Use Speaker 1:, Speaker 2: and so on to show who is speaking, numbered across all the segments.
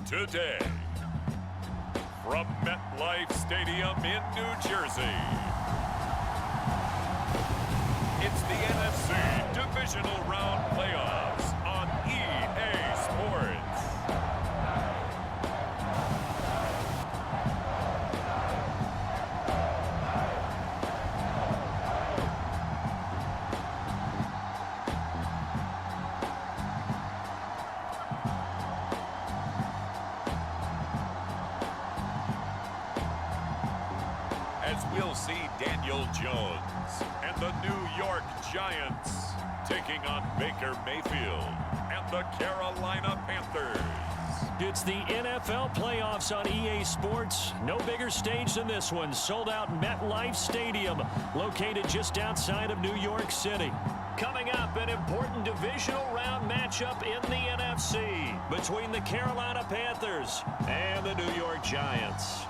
Speaker 1: today. From MetLife Stadium in New Jersey, it's the NFC Divisional Round Playoffs on EA Sports. As we'll see Daniel Jones and the New York Giants taking on Baker Mayfield and the Carolina Panthers.
Speaker 2: It's the NFL playoffs on EA Sports. No bigger stage than this one. Sold out MetLife Stadium, located just outside of New York City. Coming up, an important divisional round matchup in the NFC between the Carolina Panthers and the New York Giants.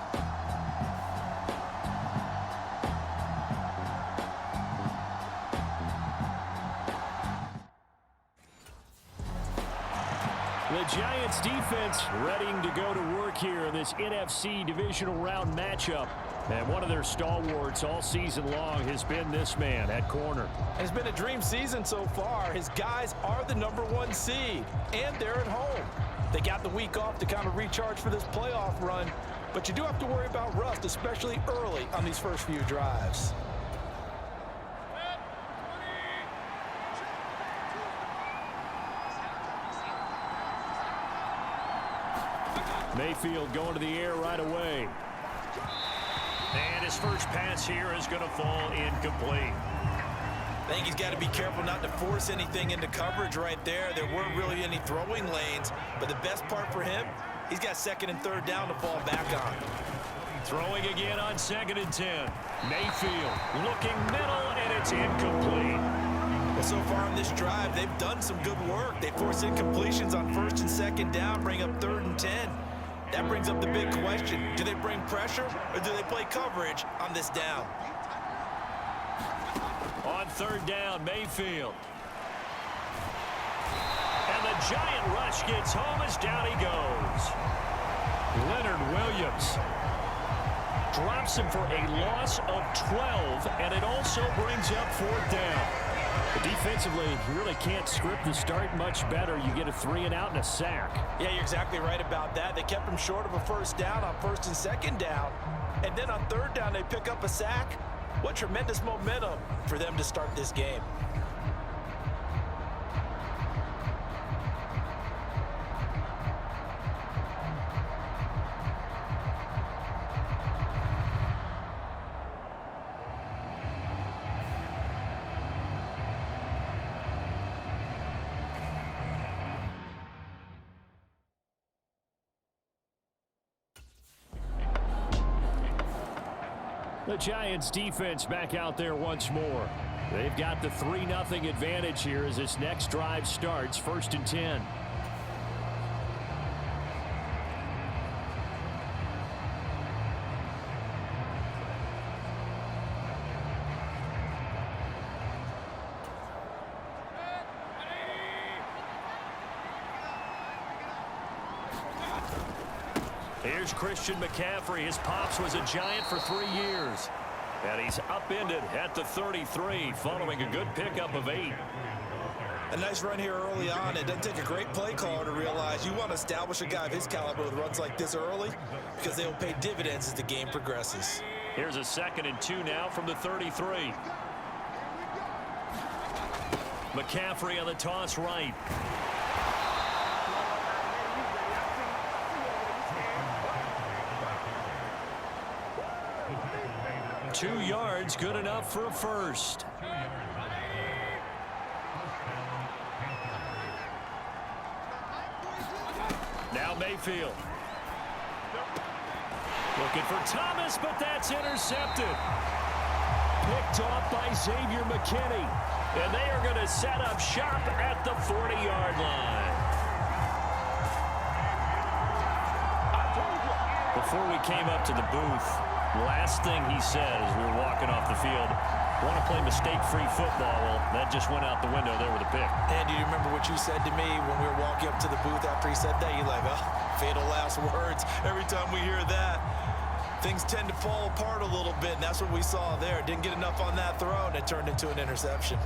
Speaker 2: The Giants defense ready to go to work here in this NFC divisional round matchup. And one of their stalwarts all season long has been this man at corner.
Speaker 3: And it's been a dream season so far. His guys are the #1 seed, and they're at home. They got the week off to kind of recharge for this playoff run, but you do have to worry about rust, especially early on these first few drives.
Speaker 2: Mayfield going to the air right away. And his first pass here is going to fall incomplete.
Speaker 3: I think he's got to be careful not to force anything into coverage right there. There weren't really any throwing lanes, but the best part for him, he's got second and third down to fall back on.
Speaker 2: Throwing again on 2nd and 10. Mayfield looking middle, and it's incomplete.
Speaker 3: Well, so far on this drive, they've done some good work. They force incompletions on 1st and 2nd down, bring up 3rd and 10. That brings up the big question. Do they bring pressure or do they play coverage on this down?
Speaker 2: On 3rd down, Mayfield. And the giant rush gets home as down he goes. Leonard Williams drops him for a loss of 12, and it also brings up 4th down. But defensively, you really can't script the start much better. You get a 3-and-out and a sack.
Speaker 3: Yeah, you're exactly right about that. They kept him short of a 1st down on 1st and 2nd down. And then on 3rd down, they pick up a sack. What tremendous momentum for them to start this game.
Speaker 2: The Giants defense back out there once more. They've got the 3-0 advantage here as this next drive starts, 1st and 10. Here's Christian McCaffrey. His pops was a Giant for 3 years. And he's upended at the 33 following a good pickup of 8.
Speaker 3: A nice run here early on. It doesn't take a great play caller to realize you want to establish a guy of his caliber with runs like this early because they will pay dividends as the game progresses.
Speaker 2: Here's a 2nd and 2 now from the 33. McCaffrey on the toss right. Two yards, good enough for a first. Now Mayfield. Looking for Thomas, but that's intercepted. Picked off by Xavier McKinney. And they are going to set up shop at the 40-yard line. Before we came up to the booth, last thing he said as we were walking off the field, Want to play mistake-free football. Well, that just went out the window there with a pick.
Speaker 3: And do you remember what you said to me when we were walking up to the booth after he said that? You're like, oh, fatal last words. Every time we hear that, things tend to fall apart a little bit, and that's what we saw there. Didn't get enough on that throw, and it turned into an interception.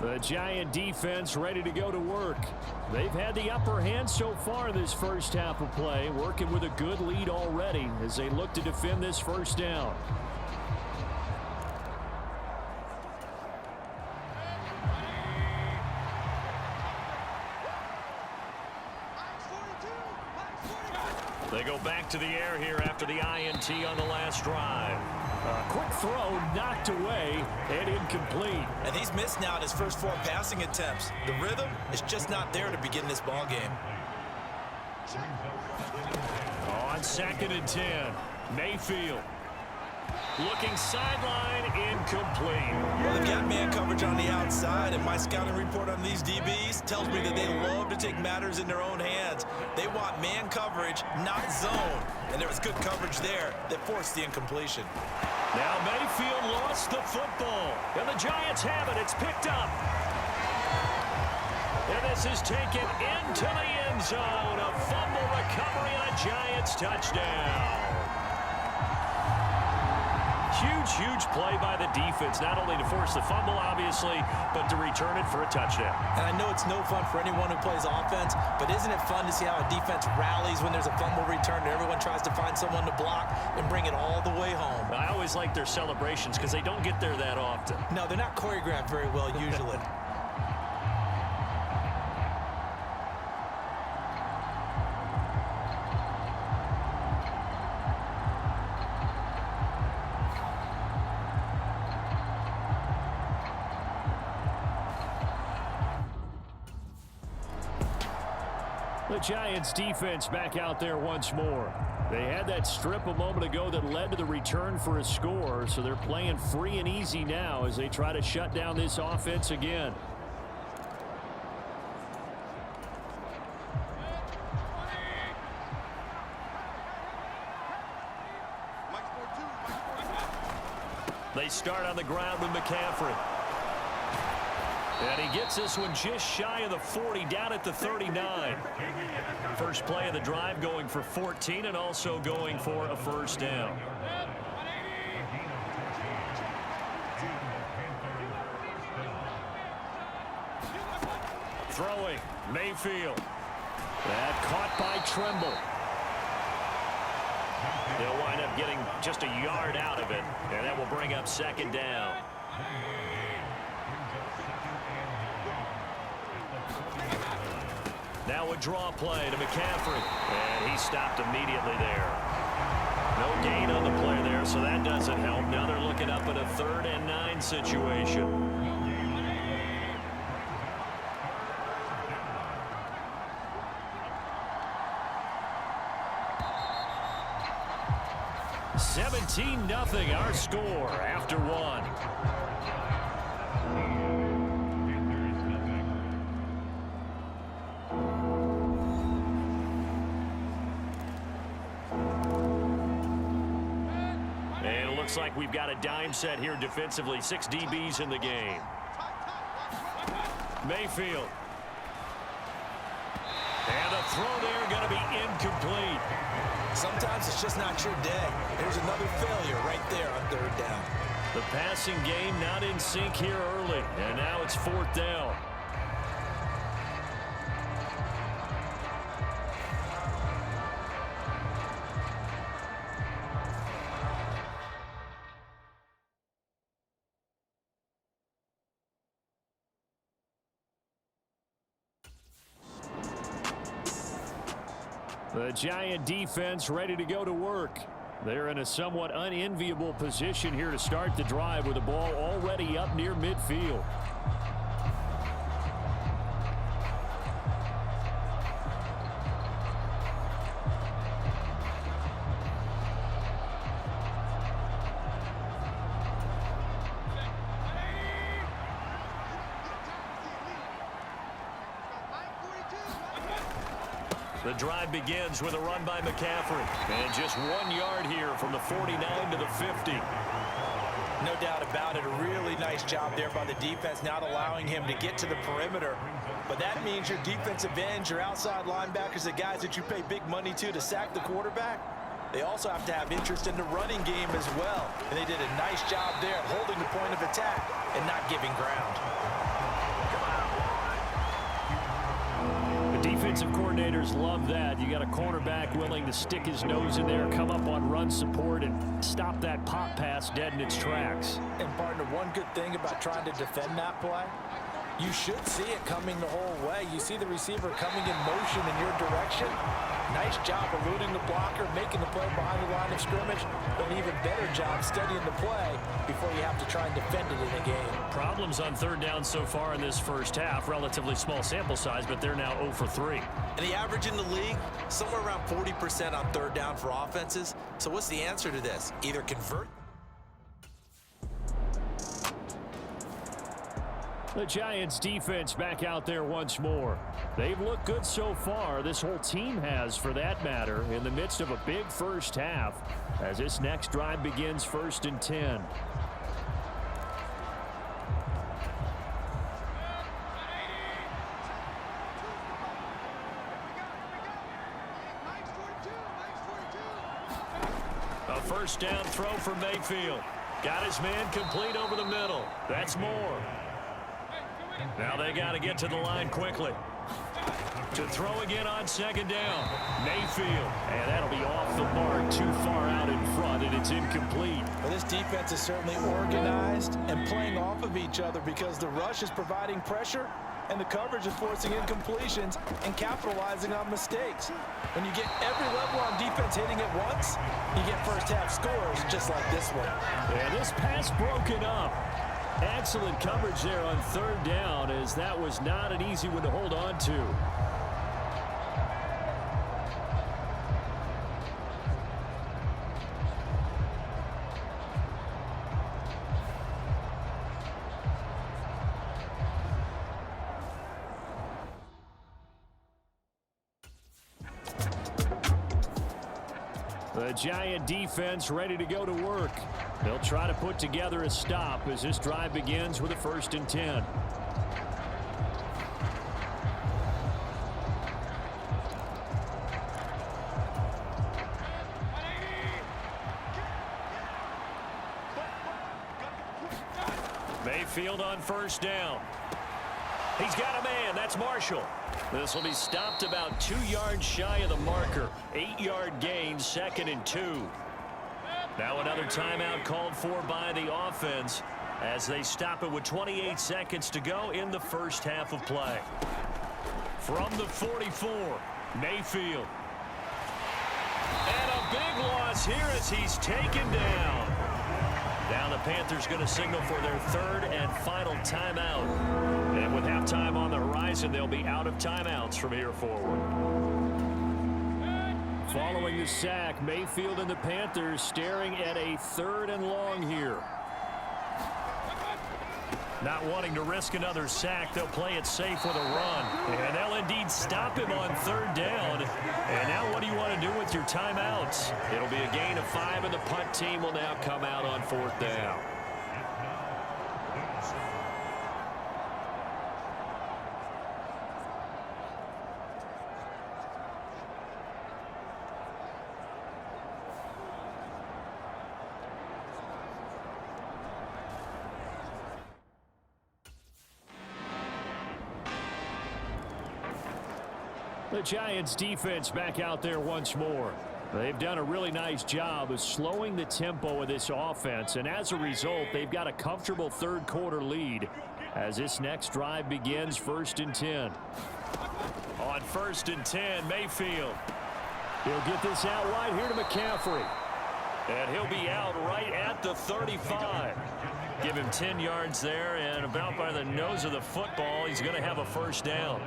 Speaker 2: The Giant defense ready to go to work. They've had the upper hand so far this first half of play, working with a good lead already as they look to defend this first down. They go back to the air here after the INT on the last drive. A quick throw knocked away and incomplete.
Speaker 3: And he's missed now his first 4 passing attempts. The rhythm is just not there to begin this ball game.
Speaker 2: On 2nd and 10, Mayfield. Looking sideline, incomplete.
Speaker 3: Well, they've got man coverage on the outside, and my scouting report on these DBs tells me that they love to take matters in their own hands. They want man coverage, not zone. And there was good coverage there that forced the incompletion.
Speaker 2: Now Mayfield lost the football, and the Giants have it. It's picked up. And this is taken into the end zone. A fumble recovery and a Giants touchdown. Huge play by the defense, not only to force the fumble, obviously, but to return it for a touchdown.
Speaker 3: And I know it's no fun for anyone who plays offense, but isn't it fun to see how a defense rallies when there's a fumble return and everyone tries to find someone to block and bring it all the way home?
Speaker 2: I always like their celebrations because they don't get there that often.
Speaker 3: No, they're not choreographed very well usually.
Speaker 2: The Giants defense back out there once more. They had that strip a moment ago that led to the return for a score, so they're playing free and easy now as they try to shut down this offense again. They start on the ground with McCaffrey. And he gets this one just shy of the 40, down at the 39. First play of the drive going for 14 and also going for a first down. Throwing, Mayfield. That caught by Tremble. They'll wind up getting just a yard out of it, and that will bring up 2nd down. Now a draw play to McCaffrey, and he stopped immediately there. No gain on the play there, so that doesn't help. Now they're looking up at a 3rd and 9 situation. (17-0) our score after 1. Looks like we've got a dime set here defensively. 6 DBs in the game. Mayfield. And the throw there going to be incomplete.
Speaker 3: Sometimes it's just not your day. There's another failure right there on 3rd down.
Speaker 2: The passing game not in sync here early. And now it's 4th down. The Giant defense ready to go to work. They're in a somewhat unenviable position here to start the drive with the ball already up near midfield. The drive begins with a run by McCaffrey. And just 1 yard here from the 49 to the 50.
Speaker 3: No doubt about it. A really nice job there by the defense, not allowing him to get to the perimeter. But that means your defensive ends, your outside linebackers, the guys that you pay big money to sack the quarterback, they also have to have interest in the running game as well. And they did a nice job there holding the point of attack and not giving ground.
Speaker 2: Defensive coordinators love that. You got a cornerback willing to stick his nose in there, come up on run support, and stop that pop pass dead in its tracks.
Speaker 3: And partner, one good thing about trying to defend that play, you should see it coming the whole way. You see the receiver coming in motion in your direction. Nice job eluding the blocker, making the play behind the line of scrimmage, but an even better job studying the play before you have to try and defend it in a game.
Speaker 2: Problems on third down so far in this first half. Relatively small sample size, but they're now 0 for 3.
Speaker 4: And the average in the league, somewhere around 40% on third down for offenses. So what's the answer to this? Either convert.
Speaker 2: The Giants defense back out there once more. They've looked good so far. This whole team has, for that matter, in the midst of a big first half as this next drive begins 1st and 10. A first down throw for Mayfield. Got his man complete over the middle. That's more. Now they got to get to the line quickly. To throw again on 2nd down. Mayfield. And that'll be off the mark, too far out in front, and it's incomplete.
Speaker 3: Well, this defense is certainly organized and playing off of each other because the rush is providing pressure and the coverage is forcing incompletions and capitalizing on mistakes. When you get every level on defense hitting at once, you get first half scores just like this one.
Speaker 2: And this pass broken up. Excellent coverage there on 3rd down, as that was not an easy one to hold on to. The Giant defense ready to go to work. They'll try to put together a stop as this drive begins with a 1st and 10. Mayfield on 1st down. He's got a man. That's Marshall. This will be stopped about 2 yards shy of the marker. 8-yard gain, 2nd and 2. Now another timeout called for by the offense as they stop it with 28 seconds to go in the first half of play. From the 44, Mayfield. And a big loss here as he's taken down. Now the Panthers going to signal for their 3rd and final timeout. And with halftime on the horizon, they'll be out of timeouts from here forward. Following the sack, Mayfield and the Panthers staring at a 3rd and long here. Not wanting to risk another sack, they'll play it safe with a run. And they'll indeed stop him on 3rd down. And now what do you want to do with your timeouts? It'll be a gain of 5, and the punt team will now come out on 4th down. The Giants defense back out there once more. They've done a really nice job of slowing the tempo of this offense, and as a result, they've got a comfortable 3rd quarter lead as this next drive begins 1st and 10. On 1st and 10, Mayfield. He'll get this out wide here to McCaffrey. And he'll be out right at the 35. Give him 10 yards there, and about by the nose of the football, he's going to have a first down.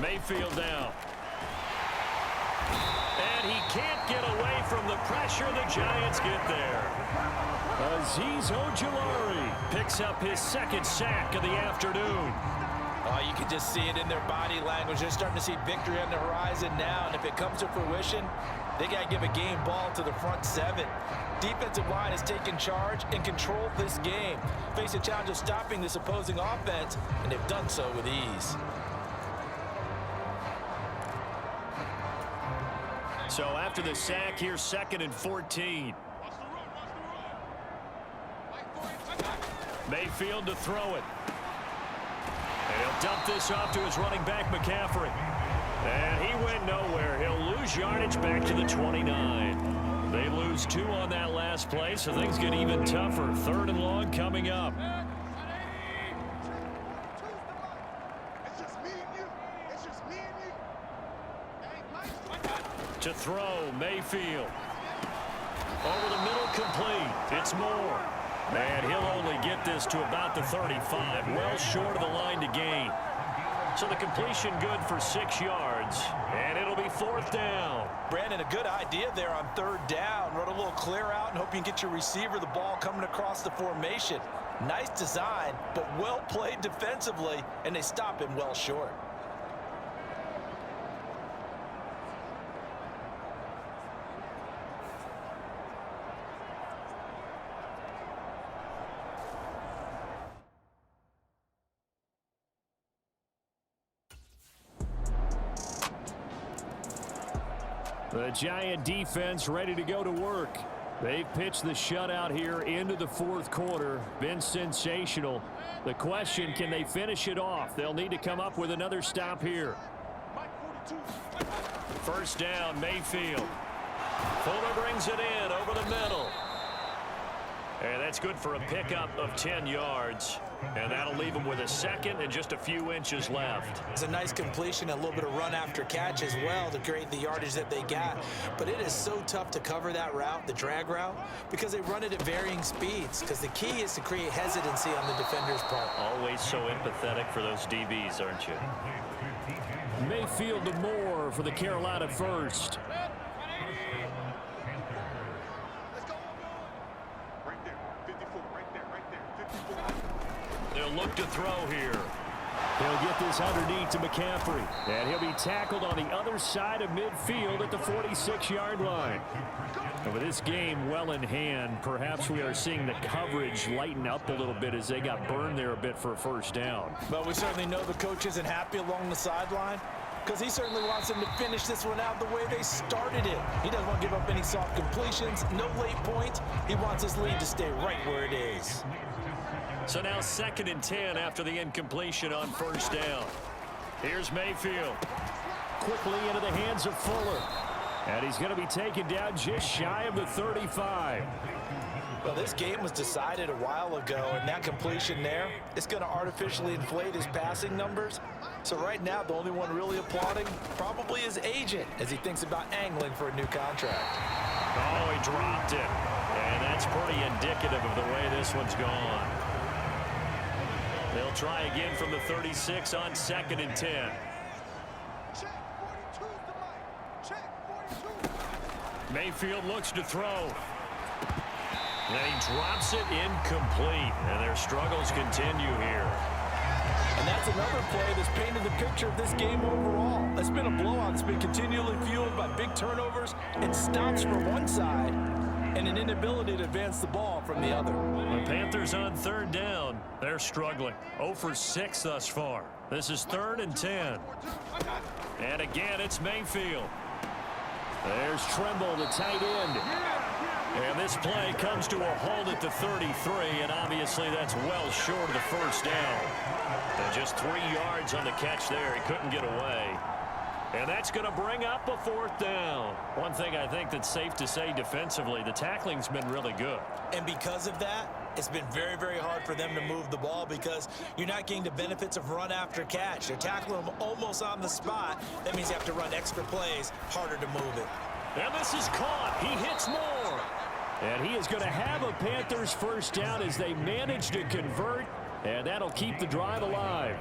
Speaker 2: Mayfield down. And he can't get away from the pressure. The Giants get there. Azeez Ojulari picks up his second sack of the afternoon.
Speaker 3: Oh, you can just see it in their body language. They're starting to see victory on the horizon now, and if it comes to fruition, they got to give a game ball to the front seven. Defensive line has taken charge and controlled this game. Face a challenge of stopping this opposing offense, and they've done so with ease.
Speaker 2: So after the sack, here's 2nd and 14. Mayfield to throw it. And he'll dump this off to his running back, McCaffrey. And he went nowhere. He'll lose yardage back to the 29. They lose 2 on that last play, so things get even tougher. 3rd and long coming up. To throw, Mayfield. Over the middle, complete. It's Moore. And he'll only get this to about the 35, well short of the line to gain. So the completion good for 6 yards, and it'll be 4th down.
Speaker 3: Brandon, a good idea there on 3rd down. Run a little clear out and hope you can get your receiver the ball coming across the formation. Nice design, but well played defensively, and they stop him well short.
Speaker 2: The Giant defense ready to go to work. They've pitched the shutout here into the 4th quarter. Been sensational. The question, can they finish it off? They'll need to come up with another stop here. 1st down, Mayfield. Fuller brings it in over the middle. And that's good for a pickup of 10 yards. And that'll leave him with a 2nd and just a few inches left.
Speaker 3: It's a nice completion, a little bit of run after catch as well to create the yardage that they got. But it is so tough to cover that route, the drag route, because they run it at varying speeds. Because the key is to create hesitancy on the defender's part.
Speaker 2: Always so empathetic for those DBs, aren't you? Mayfield to Moore for the Carolina first. They'll look to throw here. He'll get this underneath to McCaffrey. And he'll be tackled on the other side of midfield at the 46-yard line. And with this game well in hand, perhaps we are seeing the coverage lighten up a little bit as they got burned there a bit for a 1st down.
Speaker 3: But we certainly know the coach isn't happy along the sideline, because he certainly wants them to finish this one out the way they started it. He doesn't want to give up any soft completions, no late points. He wants his lead to stay right where it is.
Speaker 2: So now 2nd and 10 after the incompletion on 1st down. Here's Mayfield. Quickly into the hands of Fuller. And he's going to be taken down just shy of the 35.
Speaker 3: Well, this game was decided a while ago, and that completion there, it's going to artificially inflate his passing numbers. So right now, the only one really applauding probably his agent as he thinks about angling for a new contract.
Speaker 2: Oh, he dropped it. And that's pretty indicative of the way this one's gone. They'll try again from the 36 on 2nd and 10. Mayfield looks to throw. Then he drops it incomplete. And their struggles continue here.
Speaker 3: And that's another play that's painted the picture of this game overall. It's been a blowout. It's been continually fueled by big turnovers and stops from one side and an inability to advance the ball from the other.
Speaker 2: The Panthers on 3rd down. They're struggling. 0 for 6 thus far. This is 3rd and 10. And again, it's Mayfield. There's Tremble, the tight end. And this play comes to a halt at the 33, and obviously that's well short of the 1st down. And just 3 yards on the catch there. He couldn't get away. And that's going to bring up a 4th down. One thing I think that's safe to say defensively, the tackling's been really good.
Speaker 3: And because of that,
Speaker 4: it's been very, very hard for them to move the ball because you're not getting the benefits of run after catch. They're tackling them almost on the spot. That means you have to run extra plays, harder to move it.
Speaker 2: And this is caught. He hits more. And he is going to have a Panthers first down as they manage to convert, and that'll keep the drive alive.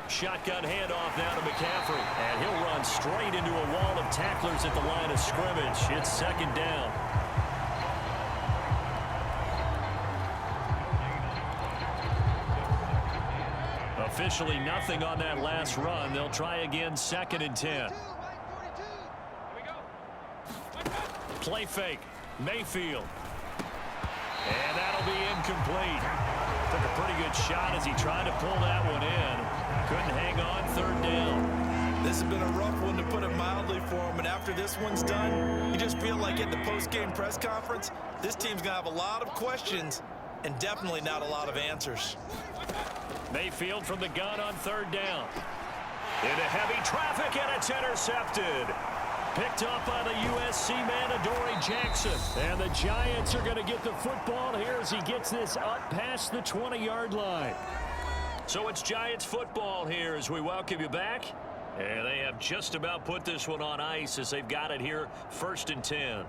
Speaker 2: Shotgun handoff now to McCaffrey, and he'll run straight into a wall of tacklers at the line of scrimmage. It's second down. Officially nothing on that last run. They'll try again, 2nd and 10. Play fake, Mayfield. And that'll be incomplete. Took a pretty good shot as he tried to pull that one in. Couldn't hang on, 3rd down.
Speaker 3: This has been a rough one, to put it mildly, for him. And after this one's done, you just feel like at the post-game press conference, this team's going to have a lot of questions and definitely not a lot of answers.
Speaker 2: Mayfield from the gun on 3rd down. Into heavy traffic, and it's intercepted. Picked up by the USC man, Adoree Jackson. And the Giants are going to get the football here as he gets this up past the 20-yard line. So it's Giants football here as we welcome you back. And they have just about put this one on ice as they've got it here, 1st and 10.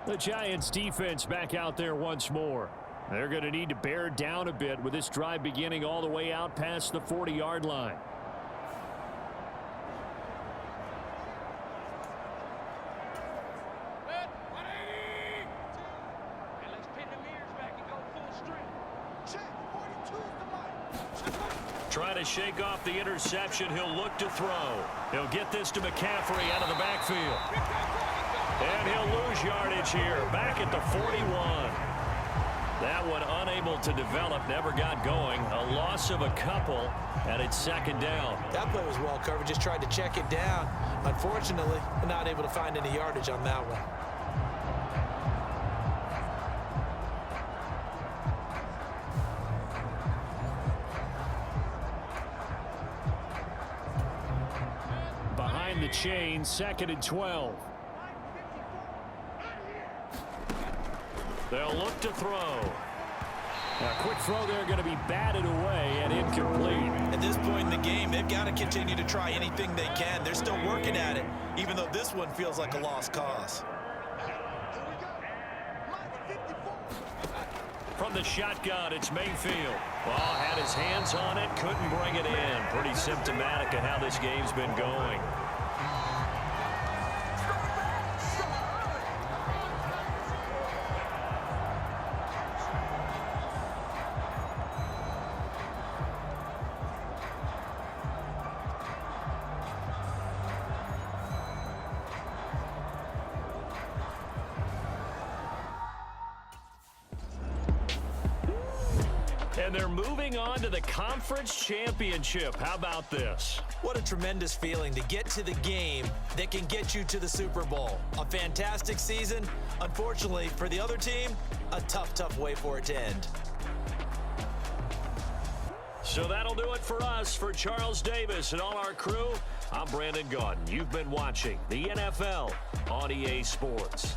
Speaker 2: The Giants defense back out there once more. They're going to need to bear down a bit with this drive beginning all the way out past the 40-yard line. Trying to shake off the interception. He'll look to throw. He'll get this to McCaffrey out of the backfield. And he'll lose yardage here, back at the 41. That one unable to develop, never got going. A loss of a couple, and it's 2nd down.
Speaker 4: That play was well covered, just tried to check it down. Unfortunately, not able to find any yardage on that one.
Speaker 2: Behind the chain, 2nd and 12. They'll look to throw. A quick throw there, going to be batted away and incomplete.
Speaker 3: At this point in the game, they've got to continue to try anything they can. They're still working at it, even though this one feels like a lost cause.
Speaker 2: From the shotgun, it's Mayfield. Well, had his hands on it, couldn't bring it in. Pretty symptomatic of how this game's been going. And they're moving on to the conference championship. How about this?
Speaker 4: What a tremendous feeling to get to the game that can get you to the Super Bowl. A fantastic season. Unfortunately, for the other team, a tough way for it to end.
Speaker 2: So that'll do it for us. For Charles Davis and all our crew, I'm Brandon Gaudin. You've been watching the NFL on EA Sports.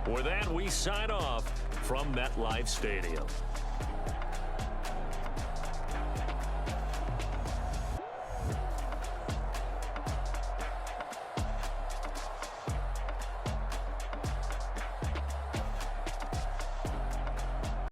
Speaker 2: With that, we sign off from MetLife Stadium.